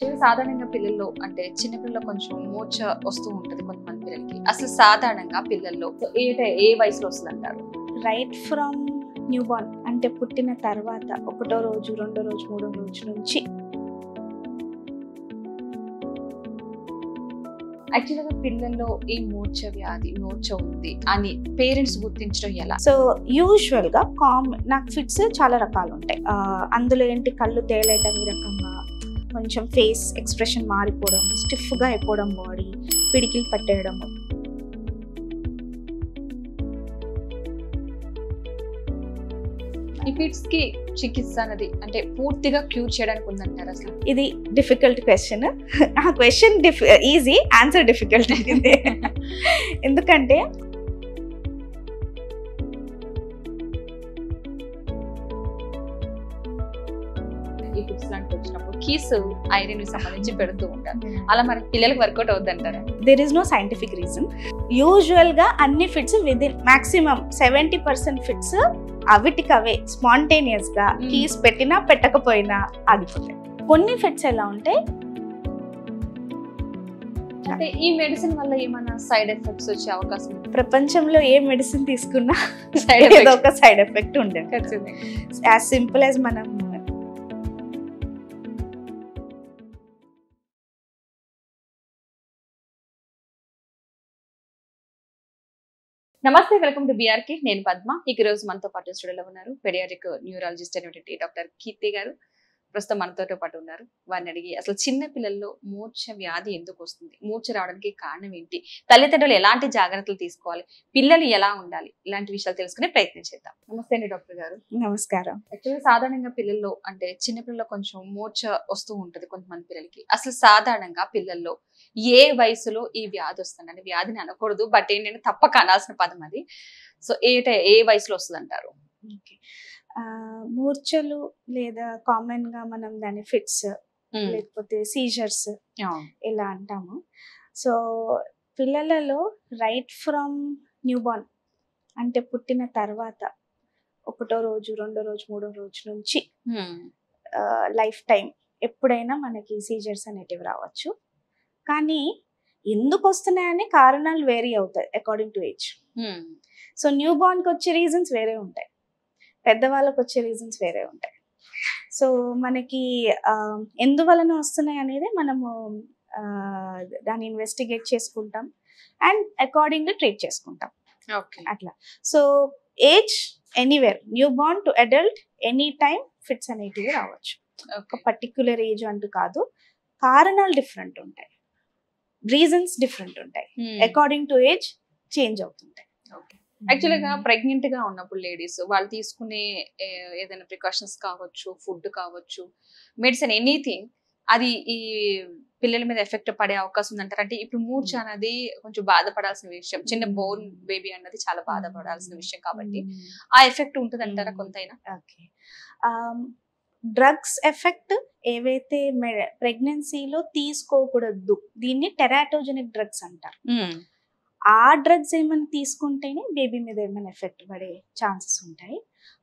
Actually సాధారణంగా పిల్లల్లో అంటే చిన్న పిల్లల్లో కొంచెం మూర్ఛ వస్తూ ఉంటుంది కొంతమంది పిల్లలకి. అసలు సాధారణంగా పిల్లల్లో ఏ వయసులో వస్తుంది అంటారు? రైట్ ఫ్రమ్ న్యూ బార్న్ అంటే పుట్టిన తర్వాత ఒకటో రోజు, రెండో రోజు, మూడో రోజు నుంచి. యాక్చువల్గా పిల్లల్లో ఈ మూర్ఛ ఉంది అని పేరెంట్స్ గుర్తించడం ఎలా? సో యూజువల్ గా నాకు ఫిట్స్ చాలా రకాలు ఉంటాయి. అందులో ఏంటి, కళ్ళు తేలేయటం, ఈ రకంగా కొంచెం ఫేస్ ఎక్స్ప్రెషన్ మారిపోవడం, స్టిఫ్ గా అయిపోవడం, బాడీ పిడికిలు పట్టేయడం. ఈ ఫిట్స్ కి చికిత్స అనేది అంటే పూర్తిగా క్యూర్ చేయడానికి ఉందంటారు? అసలు ఇది డిఫికల్ట్ క్వశ్చన్. ఆ క్వశ్చన్ ఈజీ, ఆన్సర్ డిఫికల్ట్. ఎందుకంటే ఈ ఫిట్స్ లాంటివి వచ్చినప్పుడు కీస్ ఐరన్ కి సంబంధించి పెడుతూ ఉంటారు. అలా మరి పిల్లలకు వర్కౌట్ అవుతుందంటారా? There is no scientific reason. Usual గా అన్ని ఫిట్స్ విదిన్ మాక్సిమం 70% ఫిట్స్ అవిటికవే స్పాంటేనియస్ గా కీస్ పెట్టినా పెట్టకపోయినా ఆగిపోతాయి. కొన్ని ఫిట్స్ ఎలా ఉంటాయి అంటే ఈ మెడిసిన్ వల్ల ఏమైనా సైడ్ ఎఫెక్ట్స్ వచ్చే అవకాశం? ప్రపంచంలో ఏ మెడిసిన్ తీసుకున్నా సైడ్ ఏదో ఒక సైడ్ ఎఫెక్ట్ ఉంటుంది. ఖచ్చితంగా. యాజ్ సింపుల్ యాజ్ మనం నమస్తే, వెల్కమ్ టు బిఆర్కే. నేను పద్మ. ఈ రోజు మనతో పాటు స్టూడియోలో ఉన్నారు పెడియాట్రిక్ న్యూరాలజిస్ట్ అయినటువంటి డాక్టర్ కీర్తి గారు. ప్రస్తుతం మనతో పాటు ఉన్నారు. వారిని అడిగి అసలు చిన్న పిల్లల్లో మూర్ఛ వ్యాధి ఎందుకు వస్తుంది, మూర్ఛ రావడానికి కారణం ఏంటి, తల్లిదండ్రులు ఎలాంటి జాగ్రత్తలు తీసుకోవాలి, పిల్లలు ఎలా ఉండాలి, ఇలాంటి విషయాలు తెలుసుకునే ప్రయత్నం చేద్దాం. నమస్తే అండి డాక్టర్ గారు. నమస్కారం. యాక్చువల్లీ సాధారణంగా పిల్లల్లో అంటే చిన్న పిల్లల్లో కొంచెం మూర్ఛ వస్తూ ఉంటుంది కొంతమంది పిల్లలకి. అసలు సాధారణంగా పిల్లల్లో ఏ వయసులో ఈ వ్యాధి వస్తుంది? అంటే వ్యాధిని అనకూడదు, బట్ ఏంటంటే తప్పక అనాల్సిన పదం అది. సో ఏ వయసులో వస్తుంది అంటారు? మూర్ఛలు లేదా కామన్ గా మనం దాని ఫిట్స్ లేకపోతే సీజర్స్ ఇలా అంటాము. సో పిల్లలలో రైట్ ఫ్రమ్ న్యూ బార్న్ అంటే పుట్టిన తర్వాత ఒకటో రోజు, రెండో రోజు, మూడో రోజు నుంచి లైఫ్ టైం ఎప్పుడైనా మనకి సీజర్స్ అనేటివి రావచ్చు. కానీ ఎందుకు వస్తున్నాయని కారణాలు వేరీ అవుతాయి according to age. So new బార్న్కి వచ్చే రీజన్స్ వేరే ఉంటాయి, పెద్దవాళ్ళకి వచ్చే రీజన్స్ వేరే ఉంటాయి. సో మనకి ఎందువలన వస్తున్నాయి అనేది మనము దాన్ని ఇన్వెస్టిగేట్ చేసుకుంటాం అండ్ అకార్డింగ్లీ ట్రీట్ చేసుకుంటాం. అట్లా. So age anywhere, new born to adult, any time fits అనేటివి రావచ్చు. ఒక పర్టిక్యులర్ ఏజ్ అంటూ కాదు, కారణాలు డిఫరెంట్ ఉంటాయి, రీజన్స్ డిఫరెంట్ ఉంటాయి, అకార్డింగ్ టు ఏజ్ చేంజ్ అవుతుంటాయి. యాక్చువల్గా ప్రెగ్నెంట్ గా ఉన్నప్పుడు లేడీస్ వాళ్ళు తీసుకునే ఏదైనా ప్రికాషన్స్ కావచ్చు, ఫుడ్ కావచ్చు, మెడిసిన్, ఎనీథింగ్, అది ఈ పిల్లల మీద ఎఫెక్ట్ పడే అవకాశం ఉందంటారు? అంటే ఇప్పుడు మూర్ఛ అనేది కొంచెం బాధపడాల్సిన విషయం, చిన్న బోర్న్ బేబీ అన్నది చాలా బాధపడాల్సిన విషయం కాబట్టి ఆ ఎఫెక్ట్ ఉంటుంది అంటారా కొంతైనా? ఓకే. డ్రగ్స్ ఎఫెక్ట్ ఏవైతే ప్రెగ్నెన్సీలో తీసుకోకూడదు, దీన్ని టెరాటోజెనిక్ డ్రగ్స్ అంటారు. ఆ డ్రగ్స్ ఏమైనా తీసుకుంటేనే బేబీ మీద ఏమైనా ఎఫెక్ట్ పడే ఛాన్సెస్ ఉంటాయి.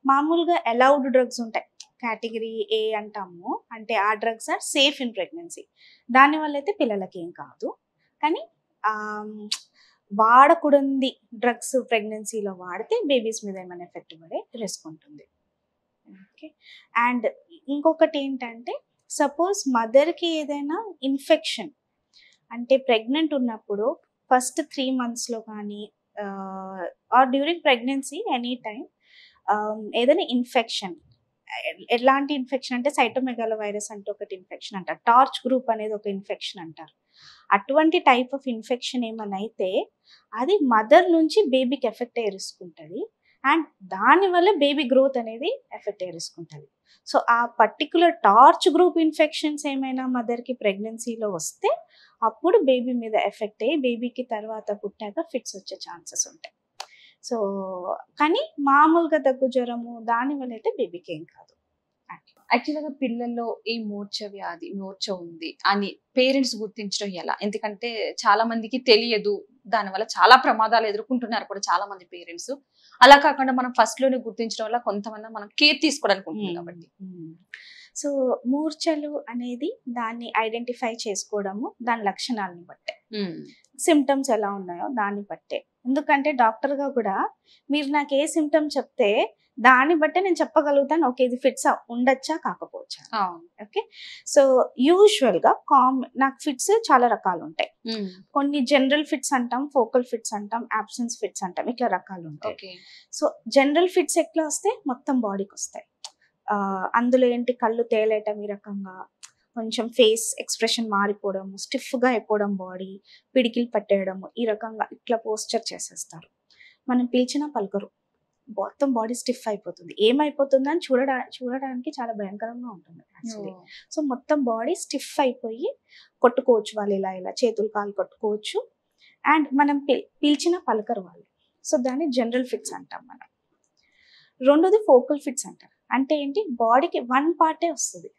మామూలుగా అలౌడ్ డ్రగ్స్ ఉంటాయి, కేటగిరీ ఏ అంటాము, అంటే ఆ drugs are safe in pregnancy. దానివల్ల అయితే పిల్లలకి ఏం కాదు. కానీ వాడకూడని డ్రగ్స్ ప్రెగ్నెన్సీలో వాడితే బేబీస్ మీద ఏమైనా ఎఫెక్ట్ పడే రిస్క్ ఉంటుంది. ఓకే. అండ్ ఇంకొకటి ఏంటంటే, సపోజ్ మదర్కి ఏదైనా ఇన్ఫెక్షన్, అంటే ప్రెగ్నెంట్ ఉన్నప్పుడు ఫస్ట్ 3 monthsలో కానీ are during pregnancy any time ఏదైనా ఇన్ఫెక్షన్, ఎలాంటి ఇన్ఫెక్షన్ అంటే సైటోమెగాలో వైరస్ అంటే ఒకటి ఇన్ఫెక్షన్ అంటారు, టార్చ్ గ్రూప్ అనేది ఒక ఇన్ఫెక్షన్ అంటారు. అటువంటి టైప్ ఆఫ్ ఇన్ఫెక్షన్ ఏమైనా అయితే అది మదర్ నుంచి బేబీకి ఎఫెక్ట్ అయ్యే రిస్క్ ఉంటుంది అండ్ దానివల్ల బేబీ గ్రోత్ అనేది ఎఫెక్ట్ అయ్యే రిస్క్ ఉంటుంది. సో ఆ పర్టికులర్ టార్చ్ గ్రూప్ ఇన్ఫెక్షన్స్ ఏమైనా మదర్కి ప్రెగ్నెన్సీలో వస్తే అప్పుడు బేబీ మీద ఎఫెక్ట్ అయ్యి బేబీకి తర్వాత పుట్టాక ఫిట్స్ వచ్చే ఛాన్సెస్ ఉంటాయి. సో కానీ మామూలుగా దగ్గు, జ్వరము దానివల్ల అయితే బేబీకి ఏం కాదు. యాక్చువల్గా పిల్లల్లో ఈ మూర్ఛ ఉంది అని పేరెంట్స్ గుర్తించడం ఎలా? ఎందుకంటే చాలా మందికి తెలియదు, దానివల్ల చాలా ప్రమాదాలు ఎదుర్కొంటున్నారు కూడా చాలా మంది పేరెంట్స్. అలా కాకుండా మనం ఫస్ట్ లోనే గుర్తించడం వల్ల కొంతమంది మనం కేర్ తీసుకోవడానికి ఉంటుంది కాబట్టి. సో మూర్ఛలు అనేది దాన్ని ఐడెంటిఫై చేసుకోవడము దాని లక్షణాలను బట్టే, సిమ్టమ్స్ ఎలా ఉన్నాయో దాన్ని బట్టే. ఎందుకంటే డాక్టర్గా కూడా మీరు నాకు ఏ సిమ్టమ్ చెప్తే దాన్ని బట్టే నేను చెప్పగలుగుతాను, ఓకే ఇది ఫిట్స్ ఉండొచ్చా కాకపోవచ్చా. ఓకే, సో యూజువల్గా నాకు ఫిట్స్ చాలా రకాలు ఉంటాయి. కొన్ని జనరల్ ఫిట్స్ అంటాం, ఫోకల్ ఫిట్స్ అంటాం, అబ్సెన్స్ ఫిట్స్ అంటాం, ఇట్లా రకాలు ఉంటాయి. సో జనరల్ ఫిట్స్ ఎట్లా వస్తే మొత్తం బాడీకి వస్తాయి. అందులో ఏంటి, కళ్ళు తేలేయటం, ఈ రకంగా కొంచెం ఫేస్ ఎక్స్ప్రెషన్ మారిపోవడం, స్టిఫ్గా అయిపోవడం, బాడీ పిడికిలు పట్టేయడము, ఈ రకంగా ఇట్లా పోస్చర్ చేసేస్తారు. మనం పిలిచిన పలకరు, మొత్తం బాడీ స్టిఫ్ అయిపోతుంది. ఏమైపోతుంది అని చూడడానికి చాలా భయంకరంగా ఉంటుంది యాక్చువల్లీ. సో మొత్తం బాడీ స్టిఫ్ అయిపోయి కొట్టుకోవచ్చు, వాళ్ళు ఇలా ఇలా చేతులు కాలు కొట్టుకోవచ్చు. అండ్ మనం పిలిచిన పలకరు వాళ్ళు. సో దాన్ని జనరల్ ఫిట్స్ అంటాం మనం. రెండోది ఫోకల్ ఫిట్స్ అంటారు. అంటే ఏంటి, బాడీకి వన్ పార్టే వస్తుంది,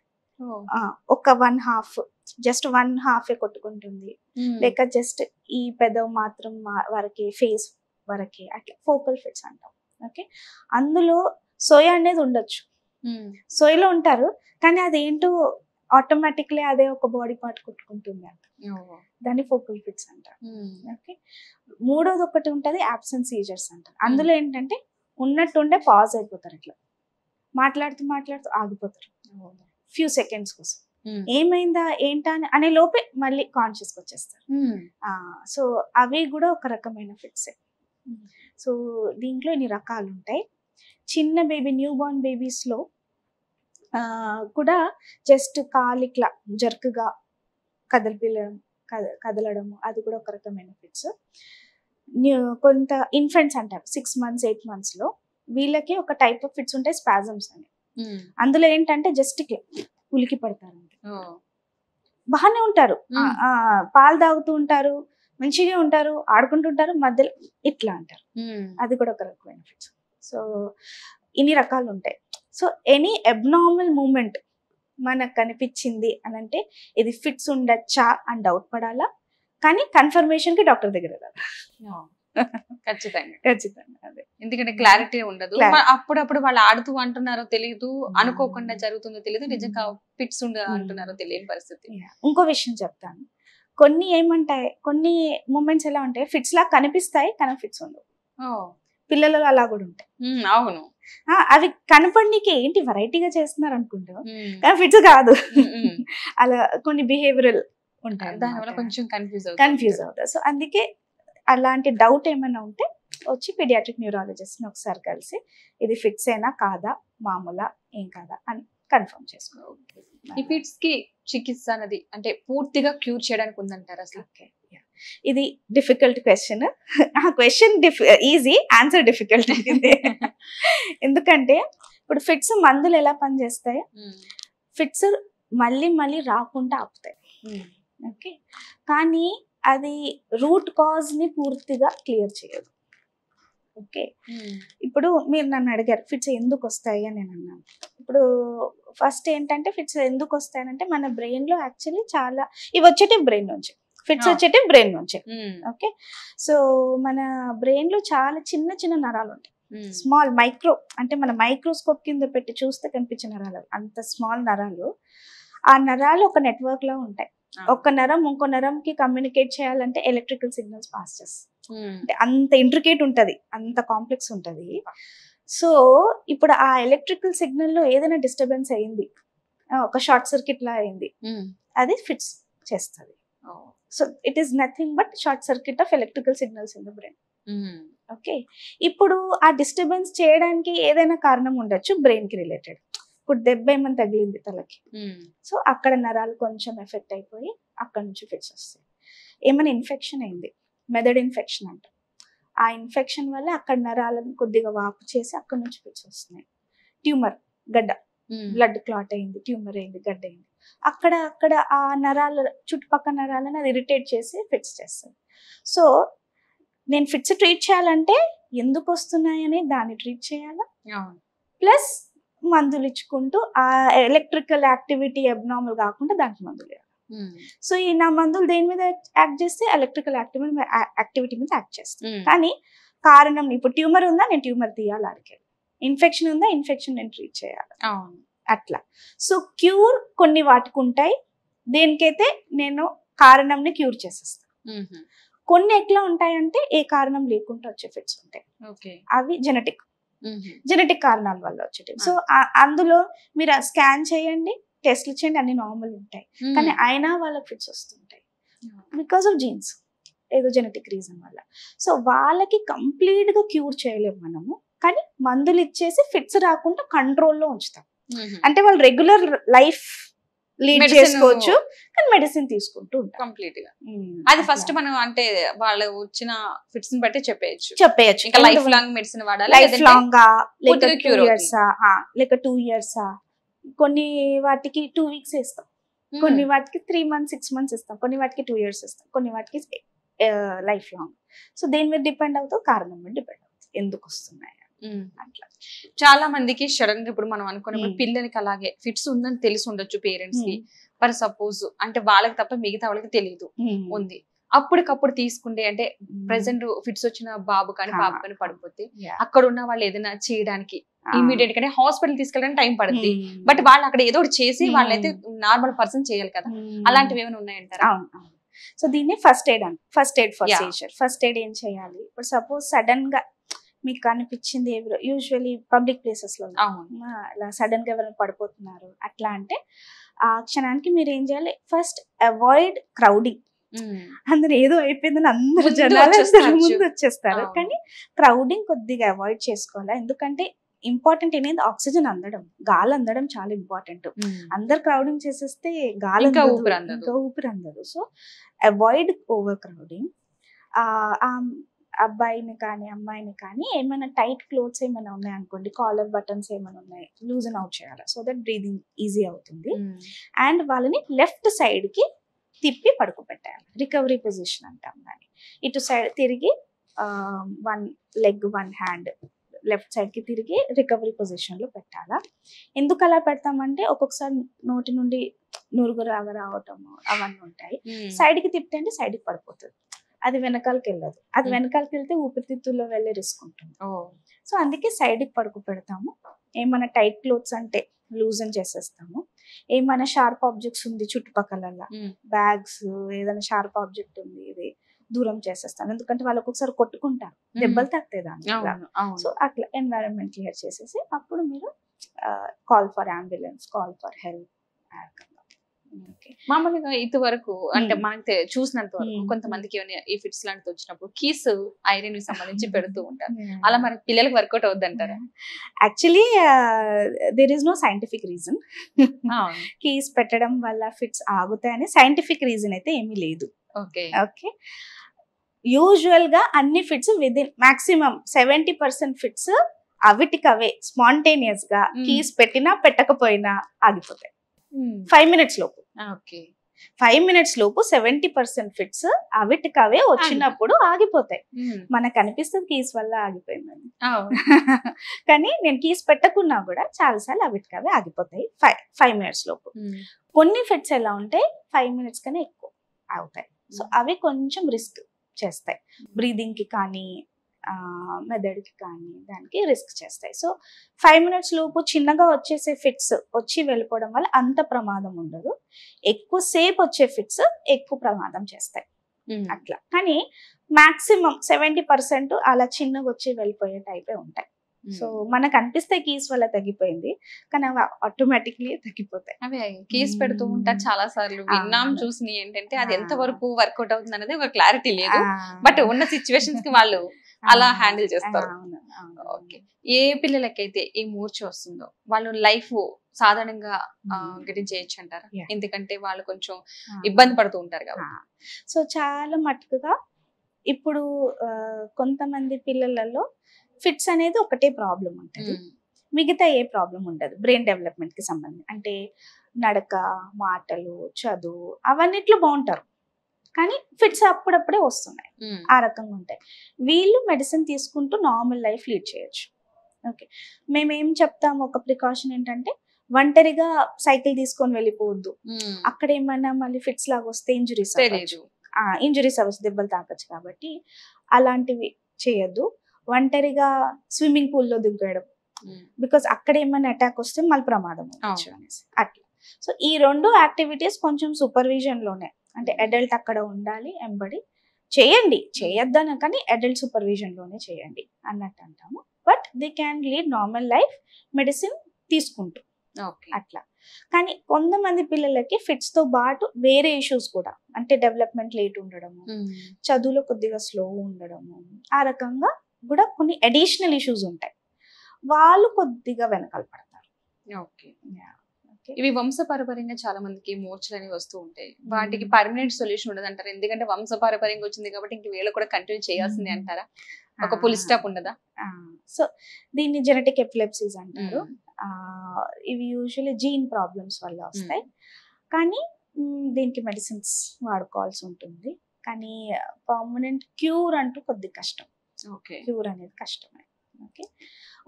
ఒక వన్ హాఫ్, జస్ట్ వన్ హాఫే కొట్టుకుంటుంది, లేక జస్ట్ ఈ పెదవు మాత్రం వరకే, ఫేస్ వరకే, అట్లా ఫోకల్ ఫిట్స్ అంటాం. ఓకే, అందులో సోయా అనేది ఉండొచ్చు, సోయలో ఉంటారు, కానీ అదేంటో ఆటోమేటిక్లీ అదే ఒక బాడీ పార్ట్ కొట్టుకుంటుంది అంట, దాన్ని ఫోకల్ ఫిట్స్ అంటారు. ఓకే, మూడోది ఒకటి ఉంటుంది అబ్సెన్స్ సీజర్స్ అంటారు. అందులో ఏంటంటే ఉన్నట్టుండే పాజ్ అయిపోతారు, ఇట్లా మాట్లాడుతూ మాట్లాడుతూ ఆగిపోతారు ఫ్యూ సెకండ్స్ కోసం, ఏమైందా ఏంటా అనే లోపే మళ్ళీ కాన్షియస్కి వచ్చేస్తారు. సో అవి కూడా ఒక రకమైన ఫిట్సే. సో దీంట్లో ఇన్ని రకాలు ఉంటాయి. చిన్న బేబీ, న్యూ బోర్న్ బేబీస్లో కూడా జస్ట్ కాలిట్లా జర్క్గా కదలడము, అది కూడా ఒక రకమైన ఫిట్స్. కొంత ఇన్ఫెంట్స్ అంటారు 6 months 8 monthsలో, వీళ్ళకి ఒక టైప్ ఆఫ్ ఫిట్స్ ఉంటాయి, స్పాజమ్స్ అని. అందులో ఏంటంటే జస్ట్ ఇట్లా ఉలికి పడతారు, బాగానే ఉంటారు, పాలు తాగుతూ ఉంటారు, మంచిగా ఉంటారు, ఆడుకుంటుంటారు, మధ్యలో ఇట్లా అంటారు, అది కూడా ఒక రకమైన ఫిట్స్. సో ఇన్ని రకాలు ఉంటాయి. సో ఎనీ అబ్నార్మల్ మూమెంట్ మనకు కనిపించింది అని అంటే ఇది ఫిట్స్ ఉండొచ్చా అని డౌట్ పడాలా, కానీ కన్ఫర్మేషన్ కి డాక్టర్ దగ్గర వెళ్ళాలి. ఖచ్చితంగా అదే, ఎందుకంటే క్లారిటీ ఉండదు. అప్పుడప్పుడు వాళ్ళు ఆడుతూ అంటున్నారో తెలియదు, అనుకోకుండా జరుగుతుందో తెలియదు, నిజంగా ఫిట్స్ అంటున్నారో తెలియని పరిస్థితి. ఇంకో విషయం చెప్తాను, కొన్ని ఏమంటాయి, కొన్ని మూమెంట్స్ ఎలా ఉంటాయి, ఫిట్స్ లా కనిపిస్తాయి కానీ ఫిట్స్ ఉండవు. పిల్లలలో అలా కూడా ఉంటాయి. అవును, అవి కనపడనీకి ఏంటి వెరైటీగా చేస్తున్నారు అనుకుంటాం, కానీ ఫిట్స్ కాదు. అలా కొన్ని బిహేవియరల్ ఉంటాయి, దానివల్ల కొంచెం కన్ఫ్యూజ్ అవుతారు. సో అందుకే అలాంటి డౌట్ ఏమైనా ఉంటే వచ్చి పీడియాట్రిక్ న్యూరాలజిస్ట్ని ఒకసారి కలిసి ఇది ఫిట్స్ అయినా కాదా, మామూలా ఏం కాదా అని కన్ఫర్మ్ చేసుకోవాలి. ఈ ఫిట్స్ కి చికిత్స అనేది అంటే పూర్తిగా క్యూర్ చేయడానికి ఉందంటారు అసలు? ఇది డిఫికల్ట్ క్వశ్చన్. ఆ క్వశ్చన్ ఈజీ, ఆన్సర్ డిఫికల్ట్. ఎందుకంటే ఇప్పుడు ఫిట్స్ మందులు ఎలా పనిచేస్తాయి, ఫిట్స్ మళ్ళీ మళ్ళీ రాకుండా ఆపుతాయి. ఓకే, కానీ అది రూట్ కాజ్ ని పూర్తిగా క్లియర్ చేయదు. ఓకే, ఇప్పుడు మీరు నన్ను అడిగారు ఫిట్స్ ఎందుకు వస్తాయి అని నేను అన్నాను. ఇప్పుడు ఫస్ట్ ఏంటంటే ఫిట్స్ ఎందుకు వస్తాయనంటే మన బ్రెయిన్ లో యాక్చువల్లీ చాలా ఇవి వచ్చేటి బ్రెయిన్ నుంచి, ఫిట్స్ వచ్చేటి బ్రెయిన్ నుంచి. ఓకే, సో మన బ్రెయిన్ లో చాలా చిన్న చిన్న నరాలు ఉంటాయి, స్మాల్ మైక్రో, అంటే మన మైక్రోస్కోప్ కింద పెట్టి చూస్తే కనిపించే నరాలు, అంత స్మాల్ నరాలు. ఆ నరాలు ఒక నెట్వర్క్ లా ఉంటాయి. ఒక నరం ఇంకో నరంకి కమ్యూనికేట్ చేయాలంటే ఎలక్ట్రికల్ సిగ్నల్స్ పాస్ చేస్తాయి. అంటే అంత ఇంట్రికేట్ ఉంటది, అంత కాంప్లెక్స్ ఉంటది. సో ఇప్పుడు ఆ ఎలక్ట్రికల్ సిగ్నల్ లో ఏదైనా డిస్టర్బెన్స్ అయింది, ఒక షార్ట్ సర్క్యూట్ లా అయింది, అది ఫిట్స్ చేస్తుంది. So it is nothing but short circuit off electrical signals in the brain. Okay, ఇప్పుడు ఆ డిస్టర్బెన్స్ చేయడానికి ఏదైనా కారణం ఉండొచ్చు బ్రెయిన్ కి రిలేటెడ్. ఇప్పుడు దెబ్బ ఏమైనా తగిలింది తలకి, సో అక్కడ నరాలు కొంచెం ఎఫెక్ట్ అయిపోయి అక్కడ నుంచి ఫిట్స్ వస్తాయి. ఏమైనా ఇన్ఫెక్షన్ అయింది, మెదడు ఇన్ఫెక్షన్ అంట, ఆ ఇన్ఫెక్షన్ వల్ల అక్కడ నరాలను కొద్దిగా వాపు చేసి అక్కడ నుంచి ఫిట్స్ వస్తున్నాయి. ట్యూమర్, గడ్డ, బ్లడ్ క్లాట్ అయింది, ట్యూమర్ అయింది, గడ్డ అయింది, అక్కడ ఆ నరాల చుట్టుపక్కల నరాలను అది ఇరిటేట్ చేసి ఫిట్స్ చేస్తుంది. సో నేను ఫిట్స్ ట్రీట్ చేయాలంటే ఎందుకు వస్తున్నాయని దాన్ని ట్రీట్ చేయాలా, ప్లస్ మందులు ఇచ్చుకుంటూ ఆ ఎలక్ట్రికల్ యాక్టివిటీ అబ్నార్మల్ కాకుండా దానికి మందులు ఇవ్వాలి. సో ఈ నా మందులు దేని మీద యాక్ట్ చేస్తే ఎలక్ట్రికల్ యాక్టివిటీ మీద యాక్ట్ చేస్తాయి. కానీ కారణం ఇప్పుడు ట్యూమర్ ఉందా, నేను ట్యూమర్ తీయాలి, అడిగాను. ఇన్ఫెక్షన్ ఉందా, ఇన్ఫెక్షన్ నేను ట్రీట్ చేయాలి. అట్లా. సో క్యూర్ కొన్ని వాటికి ఉంటాయి, దేనికైతే నేను కారణంని క్యూర్ చేసేస్తాను. కొన్ని ఎట్లా ఉంటాయంటే ఏ కారణం లేకుండా వచ్చే ఫిట్స్ ఉంటాయి, అవి జెనెటిక్ కారణాల వల్ల వచ్చేటివి. సో అందులో మీరు స్కాన్ చేయండి, టెస్ట్లు చేయండి, అన్ని నార్మల్ ఉంటాయి, కానీ అయినా వాళ్ళకి ఫిట్స్ వస్తుంటాయి బికాస్ ఆఫ్ జీన్స్, ఏదో జెనెటిక్ రీజన్ వల్ల. సో వాళ్ళకి కంప్లీట్ గా క్యూర్ చేయలేము మనము, కానీ మందులు ఇచ్చేసి ఫిట్స్ రాకుండా కంట్రోల్లో ఉంచుతాం. అంటే వాళ్ళు రెగ్యులర్ లైఫ్ లీడ్ చేసుకోవచ్చు, కానీ మెడిసిన్ తీసుకుంటూ ఉంటాం కంప్లీట్ గా. అది ఫస్ట్ మనం అంటే వాళ్ళు వచ్చిన ఫిట్స్ ని బట్టి చెప్పేయచ్చు. ఇంకా లైఫ్ లాంగ్ మెడిసిన్ వాడాలి, లైఫ్ లాంగ్ లేక 2 years లేక 2 years, కొన్ని వాటికి 2 weeks ఇస్తాం, కొన్ని వాటికి 3 months 6 months ఇస్తాం, కొన్ని వాటికి 2 years ఇస్తాం, కొన్ని వాటికి లైఫ్ లాంగ్. సో దేని మీద డిపెండ్ అవుతావు, కారణం మీద డిపెండ్ అవుతుంది ఎందుకు వస్తున్నాయి అట్లా. చాలా మందికి సడన్ గా ఇప్పుడు మనం అనుకున్నప్పుడు పిల్లలకి అలాగే ఫిట్స్ ఉందని తెలిసి ఉండొచ్చు పేరెంట్స్ కి, ఫర్ సపోజ్ అంటే వాళ్ళకి తప్ప మిగతా వాళ్ళకి తెలియదు ఉంది, అప్పటికప్పుడు తీసుకుంటే అంటే ప్రెసెంట్ ఫిట్స్ వచ్చిన బాబు కానీ పాప కానీ పడిపోతే అక్కడ ఉన్న వాళ్ళు ఏదైనా చేయడానికి ఇమీడియట్ గానే హాస్పిటల్ తీసుకెళ్ళడానికి టైం పడుతుంది, బట్ వాళ్ళు అక్కడ ఏదో ఒకటి చేసి వాళ్ళైతే నార్మల్ పర్సన్ చేయాలి కదా, అలాంటివి ఏమైనా ఉన్నాయంటారా? సో దీన్ని first aid for seizure. First aid ఏం చేయాలి, ఇప్పుడు సపోజ్ సడన్ గా మీకు అనిపించింది, యూజువల్లీ పబ్లిక్ ప్లేసెస్ లో అలా సడన్ గా ఎవరైనా పడిపోతున్నారు అట్లా అంటే ఆ క్షణానికి మీరు ఏం చేయాలి, ఫస్ట్ అవాయిడ్ క్రౌడింగ్. అందరు ఏదో అయిపోయిందని అందరు జనాలు ముందు వచ్చేస్తారు, కానీ క్రౌడింగ్ కొద్దిగా అవాయిడ్ చేసుకోవాలా, ఎందుకంటే ఇంపార్టెంట్ అనేది ఆక్సిజన్ అందడం, గాలి అందడం చాలా ఇంపార్టెంట్. అందరు క్రౌడింగ్ చేసేస్తే గాలి ఇంకా ఊపిరి అందదు. So avoid over crowding. అబ్బాయిని కానీ అమ్మాయిని కానీ ఏమైనా టైట్ క్లోత్స్ ఏమైనా ఉన్నాయి అనుకోండి, కాలర్ బటన్స్ ఏమైనా ఉన్నాయి, లూజన్ అవుట్ చేయాలి, సో దట్ బ్రీదింగ్ ఈజీ అవుతుంది. అండ్ వాళ్ళని లెఫ్ట్ సైడ్ కి తిప్పి పడుకోబెట్టాలి, రికవరీ పొజిషన్ అంటాం దాన్ని. ఇటు సైడ్ తిరిగి 1 leg 1 hand లెఫ్ట్ సైడ్ కి తిరిగి రికవరీ పొజిషన్ లో పెట్టాలా. ఎందుకు అలా పెడతామంటే ఒక్కొక్కసారి నోటి నుండి నురుగు రావటము అవన్నీ ఉంటాయి, సైడ్ కి తిప్పితే అంటే సైడ్ కి పడిపోతుంది, అది వెనకాలకి వెళ్ళదు, అది వెనకాలకి వెళ్తే ఊపిరితిత్తుల్లో వెళ్ళే రిస్క్ ఉంటుంది. సో అందుకే సైడ్ కి పడుకు పెడతాము. ఏమైనా టైట్ క్లోత్స్ అంటే లూజన్ చేసేస్తాము, ఏమైనా షార్ప్ ఆబ్జెక్ట్స్ ఉంది చుట్టుపక్కల, బ్యాగ్స్ ఏదైనా షార్ప్ ఆబ్జెక్ట్ ఉంది ఇది దూరం చేసేస్తాను, ఎందుకంటే వాళ్ళు ఒక్కొక్కసారి కొట్టుకుంటారు, దెబ్బలు తాకుతాయి దాని. సో అట్లా ఎన్వైరన్మెంట్ క్లియర్ చేసేసి అప్పుడు మీరు call for ambulance, call for help. మామూలుగా ఇది వరకు అంటే మనకి చూసినంత వరకు కొంతమందికి ఈ ఫిట్స్ లాంటివి వచ్చినప్పుడు కీస్ ఐరన్ కి సంబంధించి పెడుతూ ఉంటారు, అలా మన పిల్లలకి వర్కౌట్ అవుద్ది అంటారా? Actually there is no scientific reason keys పెట్టడం వల్ల ఫిట్స్ ఆగుతాయని సైంటిఫిక్ రీజన్ అయితే ఏమీ లేదు. ఓకే యూజువల్ గా అన్ని ఫిట్స్ విదిన్ మాక్సిమం 70% ఫిట్స్ అవిటికవే స్పాంటేనియస్ గా కీస్ పెట్టినా పెట్టకపోయినా ఆగిపోతాయి 5 minutes లోపు. 5 minutes లోపు 70% ఫిట్స్ అవిటికవే వచ్చినప్పుడు ఆగిపోతాయి. మనకు అనిపిస్తుంది కీస్ వల్ల ఆగిపోయిందని, కానీ నేను కీస్ పెట్టకున్నా కూడా చాలాసార్లు అవిటికవే ఆగిపోతాయి 5 minutes లోపు. కొన్ని ఫిట్స్ ఎలా ఉంటాయి 5 minutes కన్నా ఎక్కువ అవుతాయి. సో అవి కొంచెం రిస్క్ చేస్తాయి, బ్రీదింగ్ కి కానీ మెదడుకి కానీ దానికి రిస్క్ చేస్తాయి. సో 5 minutes లోపు చిన్నగా వచ్చేసే ఫిట్స్ వచ్చి వెళ్ళిపోవడం వల్ల అంత ప్రమాదం ఉండదు, ఎక్కువ సేపు వచ్చే ఫిట్స్ ఎక్కువ ప్రమాదం చేస్తాయి అట్లా. కానీ మాక్సిమం 70% అలా చిన్నగా వచ్చి వెళ్ళిపోయే టైపే ఉంటాయి. సో మనకు అనిపిస్తే కీస్ వల్ల తగ్గిపోయింది, కానీ అవి ఆటోమేటిక్లీ తగ్గిపోతాయి. అవే కీస్ పెడుతూ ఉంటారు చాలా సార్లు విన్నాం చూసి, ఏంటంటే అది ఎంత వరకు వర్కౌట్ అవుతుంది అనేది ఒక క్లారిటీ లేదు, బట్ ఉన్న సిచ్యువేషన్స్ కి వాళ్ళు అలా హ్యాండిల్ చేస్తారు. ఓకే, ఏ పిల్లలకైతే ఈ మూర్ఛ వస్తుందో వాళ్ళు లైఫ్ సాధారణంగా గెటింగ్ చేయొచ్చు అంటారా? ఎందుకంటే వాళ్ళు కొంచెం ఇబ్బంది పడుతూ ఉంటారు కాబట్టి. సో చాలా మట్టుకుగా ఇప్పుడు కొంతమంది పిల్లలలో ఫిట్స్ అనేది ఒకటే ప్రాబ్లం ఉంటుంది, మిగతా ఏ ప్రాబ్లం ఉండదు. బ్రెయిన్ డెవలప్మెంట్ కి సంబంధించి అంటే నడక, మాటలు, చదువు అవన్నిట్లో బాగుంటారు, కానీ ఫిట్స్ అప్పుడప్పుడే వస్తున్నాయి, ఆ రకంగా ఉంటాయి. వీళ్ళు మెడిసిన్ తీసుకుంటూ నార్మల్ లైఫ్ లీడ్ చేయొచ్చు. ఓకే, మేమేం చెప్తాము, ఒక ప్రికాషన్ ఏంటంటే ఒంటరిగా సైకిల్ తీసుకొని వెళ్ళిపోవద్దు, అక్కడ ఏమైనా మళ్ళీ ఫిట్స్ లాగా వస్తే ఇంజురీస్ అవ్వచ్చు, దెబ్బలు తాకొచ్చు, కాబట్టి అలాంటివి చేయొద్దు. ఒంటరిగా స్విమ్మింగ్ పూల్లో దిగడం బికాస్ అక్కడ ఏమైనా అటాక్ వస్తే మళ్ళీ ప్రమాదం అవ్వచ్చు అనేసి అట్లా. సో ఈ 2 యాక్టివిటీస్ కొంచెం సూపర్విజన్ లోనే, అంటే అడల్ట్ అక్కడ ఉండాలి, ఎంబడి చేయండి, చేయొద్దని కానీ అడల్ట్ సూపర్విజన్ లోనే చేయండి అన్నట్టు అంటాము. But they can lead normal life medicine తీసుకుంటూ అట్లా. కానీ కొంతమంది పిల్లలకి ఫిట్స్ తో పాటు వేరే ఇష్యూస్ కూడా, అంటే డెవలప్మెంట్ లేట్ ఉండడము, చదువులో కొద్దిగా స్లో ఉండడము, ఆ రకంగా కూడా కొన్ని అడిషనల్ ఇష్యూస్ ఉంటాయి. వాళ్ళు కొద్దిగా వెనకాల పడతారు. ఇవి వంశపారపర్యంగా చాలా మందికి మూర్ఛలు అనేవి వస్తూ ఉంటాయి. వాటికి పర్మనెంట్ సొల్యూషన్ ఉండదు అంటారు, ఎందుకంటే వంశపారపర్యంగా వచ్చింది కాబట్టి ఇంక వీళ్ళు కూడా కంటిన్యూ చేయాల్సిందే అంటారా? ఒక ఫుల్ స్టాప్ ఉండదా? సో దీన్ని జెనెటిక్ ఎపిలెప్సీస్ అంటారు. ఇవి యూజువల్లీ జీన్ ప్రాబ్లమ్స్ వల్ల వస్తాయి. కానీ దీనికి మెడిసిన్స్ వాడుకోవాల్సి ఉంటుంది. కానీ పర్మనెంట్ క్యూర్ అంటూ కొద్ది కష్టం. క్యూర్ అనేది కష్టమే. ఓకే,